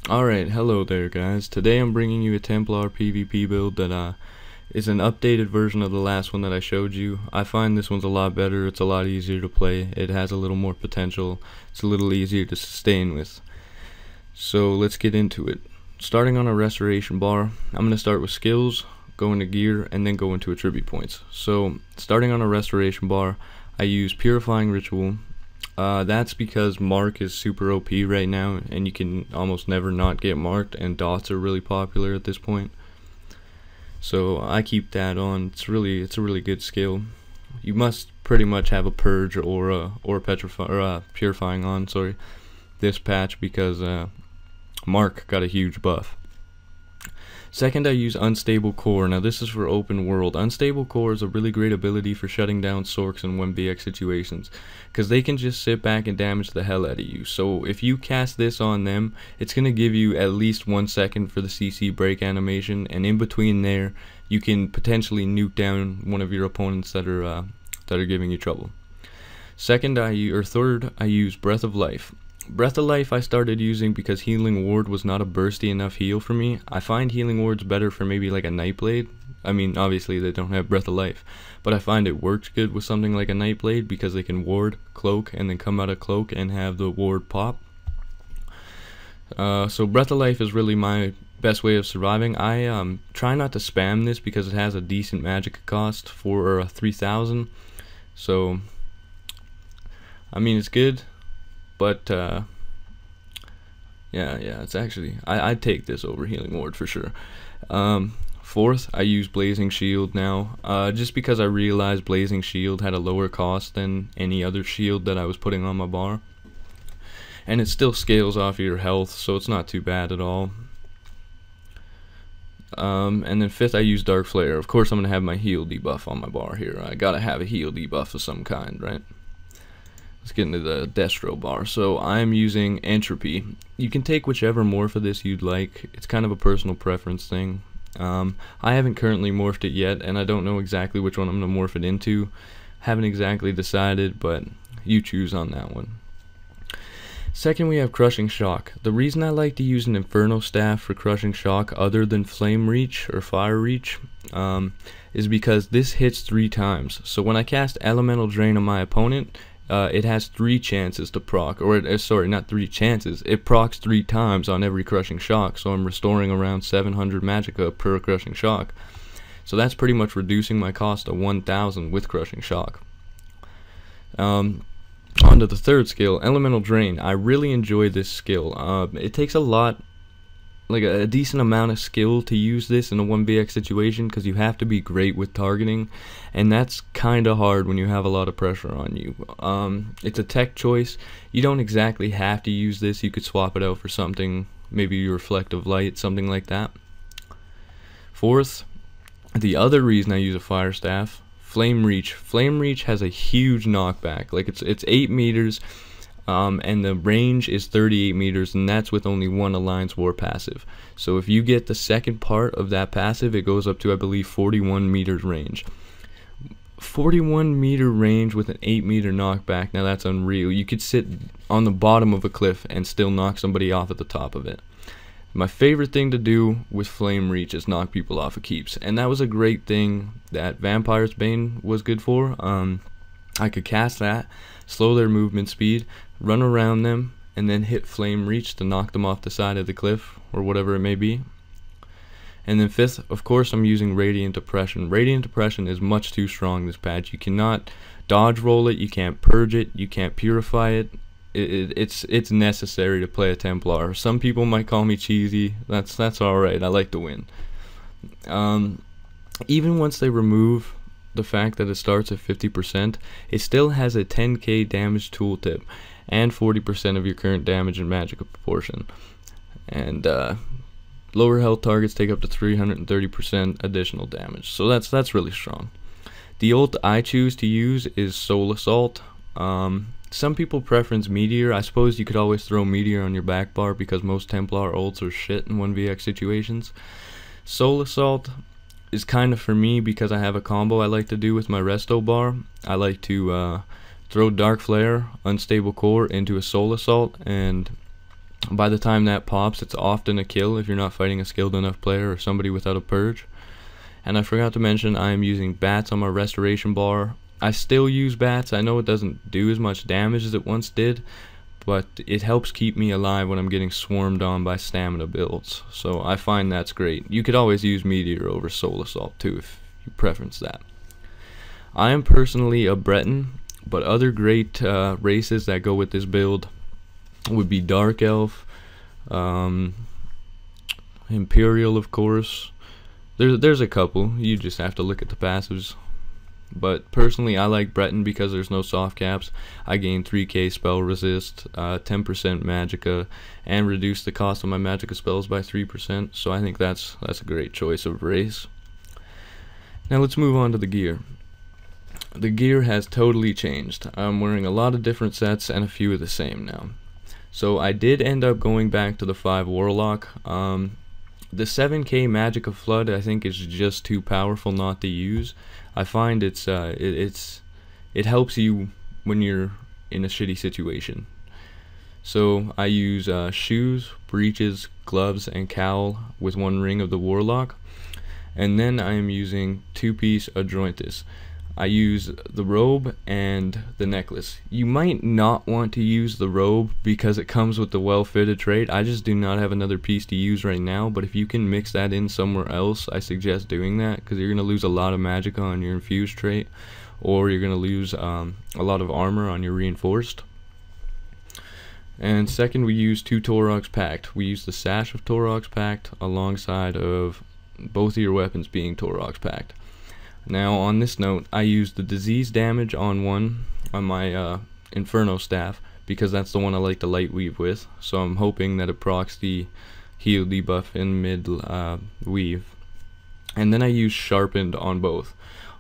Alright, hello there guys. Today I'm bringing you a Templar PvP build that is an updated version of the last one that I showed you. I find this one's a lot better, it's a lot easier to play, it has a little more potential, it's a little easier to sustain with. So let's get into it. Starting on a restoration bar, I'm going to start with skills, go into gear, and then go into attribute points. So starting on a restoration bar, I use Purifying Ritual. That's because Mark is super OP right now, and you can almost never not get marked, and dots are really popular at this point. So I keep that on. It's a really good skill. You must pretty much have a purge or purifying on. Sorry, this patch because Mark got a huge buff. Second, I use Unstable Core. Now this is for open world. Unstable Core is a really great ability for shutting down Sorks in 1vx situations, because they can just sit back and damage the hell out of you. So if you cast this on them, it's going to give you at least 1 second for the CC break animation, and in between there, you can potentially nuke down one of your opponents that are giving you trouble. Third, I use Breath of Life. Breath of Life I started using because Healing Ward was not a bursty enough heal for me. I find Healing Wards better for maybe like a Nightblade. I mean, obviously they don't have Breath of Life, but I find it works good with something like a Nightblade because they can ward, cloak, and then come out of cloak and have the ward pop. So Breath of Life is really my best way of surviving. I try not to spam this because it has a decent magic cost for 3,000. So I mean, it's good. But yeah, it's actually I'd take this over Healing Ward for sure. Fourth, I use Blazing Shield now, just because I realized Blazing Shield had a lower cost than any other shield that I was putting on my bar, and it still scales off your health, so it's not too bad at all. And then fifth, I use Dark Flare. Of course, I'm gonna have my heal debuff on my bar here. I gotta have a heal debuff of some kind, right? Let's get into the destro bar. So I'm using Entropy. You can take whichever morph of this you'd like. It's kind of a personal preference thing. I haven't currently morphed it yet, and I don't know exactly which one I'm going to morph it into. Haven't exactly decided, but you choose on that one. Second, we have Crushing Shock. The reason I like to use an Inferno Staff for Crushing Shock other than Flame Reach or Fire Reach is because this hits 3 times. So when I cast Elemental Drain on my opponent, it has 3 chances to proc, or sorry, not 3 chances, it procs 3 times on every Crushing Shock, so I'm restoring around 700 magicka per Crushing Shock. So that's pretty much reducing my cost to 1,000 with Crushing Shock. On to the third skill, Elemental Drain. I really enjoy this skill. It takes a lot, like a decent amount of skill to use this in a 1vx situation, because you have to be great with targeting, and that's kinda hard when you have a lot of pressure on you. It's a tech choice. You don't exactly have to use this. You could swap it out for something, maybe your Reflective Light, something like that. Fourth, the other reason I use a Fire Staff, Flame Reach. Flame Reach has a huge knockback. Like it's 8 meters. And the range is 38 meters, and that's with only 1 Alliance War passive. So if you get the second part of that passive, it goes up to, I believe, 41 meters range. 41 meter range with an 8 meter knockback, now that's unreal. You could sit on the bottom of a cliff and still knock somebody off at the top of it. My favorite thing to do with Flame Reach is knock people off of keeps, and that was a great thing that Vampire's Bane was good for. I could cast that, slow their movement speed, run around them, and then hit Flame Reach to knock them off the side of the cliff, or whatever it may be. And then fifth, of course, I'm using Radiant Depression. Radiant Depression is much too strong this patch. You cannot dodge roll it, you can't purge it, you can't purify it. It's necessary to play a Templar. Some people might call me cheesy. That's alright, I like to win. Even once they remove the fact that it starts at 50%, it still has a 10k damage tooltip and 40% of your current damage and magic proportion, and lower health targets take up to 330% additional damage, so that's really strong. The ult I choose to use is Soul Assault. Some people preference Meteor. I suppose you could always throw Meteor on your back bar because most Templar ults are shit in 1vx situations. Soul Assault is kind of for me because I have a combo I like to do with my resto bar. I like to throw Dark Flare, Unstable Core into a Soul Assault, and By the time that pops, it's often a kill if you're not fighting a skilled enough player or somebody without a purge. And I forgot to mention I am using bats on my restoration bar. I still use bats. I know it doesn't do as much damage as it once did, but it helps keep me alive when I'm getting swarmed on by stamina builds. So I find that's great. You could always use Meteor over Soul Assault too if you preference that. I am personally a Breton, but other great races that go with this build would be Dark Elf, Imperial, of course. There's a couple. You just have to look at the passives. But personally, I like Breton because there's no soft caps. I gain 3k spell resist, 10% magicka, and reduce the cost of my magicka spells by 3%. So I think that's a great choice of race. Now let's move on to the gear. The gear has totally changed. I'm wearing a lot of different sets and a few of the same now. So I did end up going back to the 5 Warlock. The 7k Magicka Flood I think is just too powerful not to use. I find it helps you when you're in a shitty situation. So I use shoes, breeches, gloves, and cowl with 1 ring of the Warlock. And then I am using 2-piece Adroitus. I use the robe and the necklace. You might not want to use the robe because it comes with the well-fitted trait. I just do not have another piece to use right now, but if you can mix that in somewhere else, I suggest doing that, because you're going to lose a lot of magicka on your infused trait, or you're going to lose a lot of armor on your reinforced. And second, we use 2 Torok's Pact. We use the Sash of Torok's Pact alongside of both of your weapons being Torok's Pact. Now on this note, I use the disease damage on my Inferno staff because that's the one I like to light weave with. So I'm hoping that it procs the heal debuff in mid weave. And then I use sharpened on both.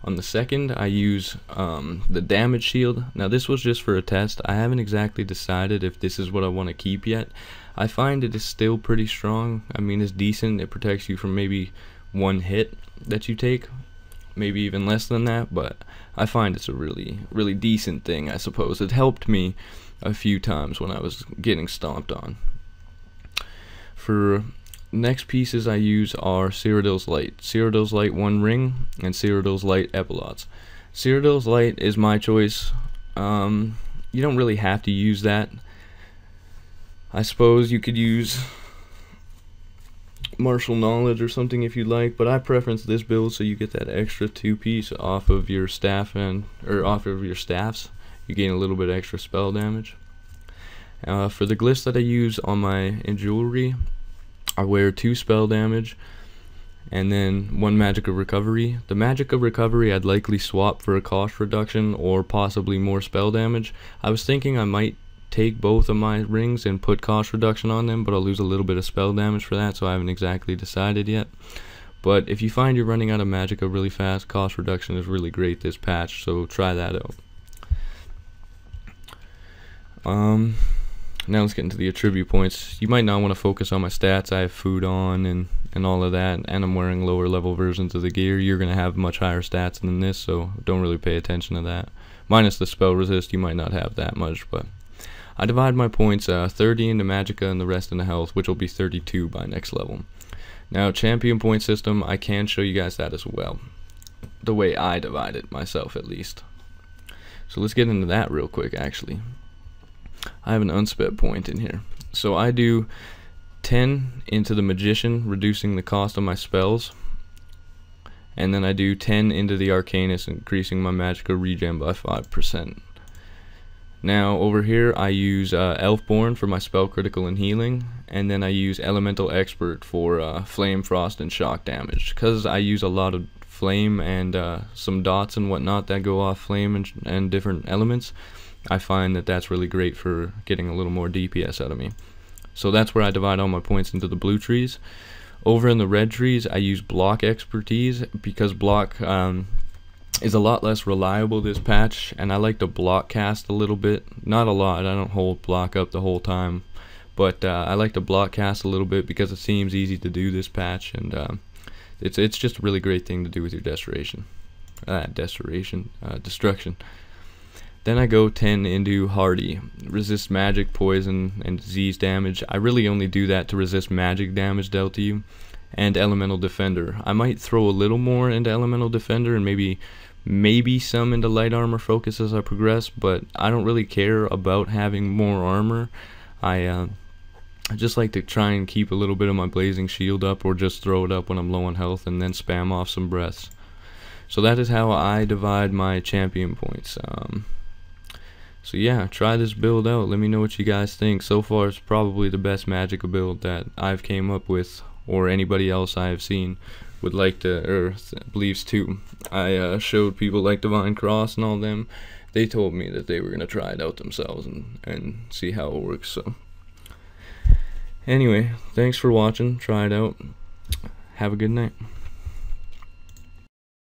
On the second, I use the damage shield. Now this was just for a test. I haven't exactly decided if this is what I want to keep yet. I find it is still pretty strong. I mean, it's decent. It protects you from maybe 1 hit that you take, maybe even less than that, but I find it's a really decent thing, I suppose. It helped me a few times when I was getting stomped on. For next pieces I use are Cyrodiil's Light. Cyrodiil's Light 1 ring and Cyrodiil's Light epilots. Cyrodiil's Light is my choice. You don't really have to use that. I suppose you could use Martial Knowledge or something if you like, but I preference this build so you get that extra 2-piece off of your staff off of your staffs. You gain a little bit extra spell damage. For the glyphs that I use on my jewelry, I wear 2 spell damage and then 1 magicka recovery. The magicka recovery I'd likely swap for a cost reduction or possibly more spell damage. I was thinking I might take both of my rings and put cost reduction on them, but I'll lose a little bit of spell damage for that, so I haven't exactly decided yet. But if you find you're running out of magicka really fast, cost reduction is really great this patch, so try that out. Now let's get into the attribute points. You might not want to focus on my stats. I have food on and all of that, and I'm wearing lower level versions of the gear. You're going to have much higher stats than this, so don't really pay attention to that. Minus the spell resist, you might not have that much, but I divide my points 30 into magicka and the rest into health, which will be 32 by next level. Now, champion point system, I can show you guys that as well, the way I divide it myself at least. So let's get into that real quick. Actually, I have an unspent point in here, so I do 10 into the magician, reducing the cost of my spells, and then I do 10 into the arcanist, increasing my magicka regen by 5%. Now over here I use Elfborn for my spell critical and healing, and then I use Elemental Expert for flame, frost, and shock damage, because I use a lot of flame and some dots and whatnot that go off flame and different elements. I find that that's really great for getting a little more DPS out of me. So that's where I divide all my points into the blue trees. Over in the red trees I use block expertise, because block is a lot less reliable this patch, and I like to block cast a little bit. Not a lot, I don't hold block up the whole time, but I like to block cast a little bit because it seems easy to do this patch, and it's just a really great thing to do with your destruction. Destruction. Then I go 10 into Hardy. Resist magic, poison, and disease damage. I really only do that to resist magic damage dealt to you. And Elemental Defender. I might throw a little more into Elemental Defender and maybe some into light armor focus as I progress, but I don't really care about having more armor. I just like to try and keep a little bit of my blazing shield up, or just throw it up when I'm low on health and then spam off some breaths. So that is how I divide my champion points. So yeah, try this build out. Let me know what you guys think. So far it's probably the best magic build that I've came up with, or anybody else I have seen would like to, or believes too. I showed people like Divine Cross and all them. They told me that they were going to try it out themselves and see how it works. So anyway, thanks for watching. Try it out. Have a good night.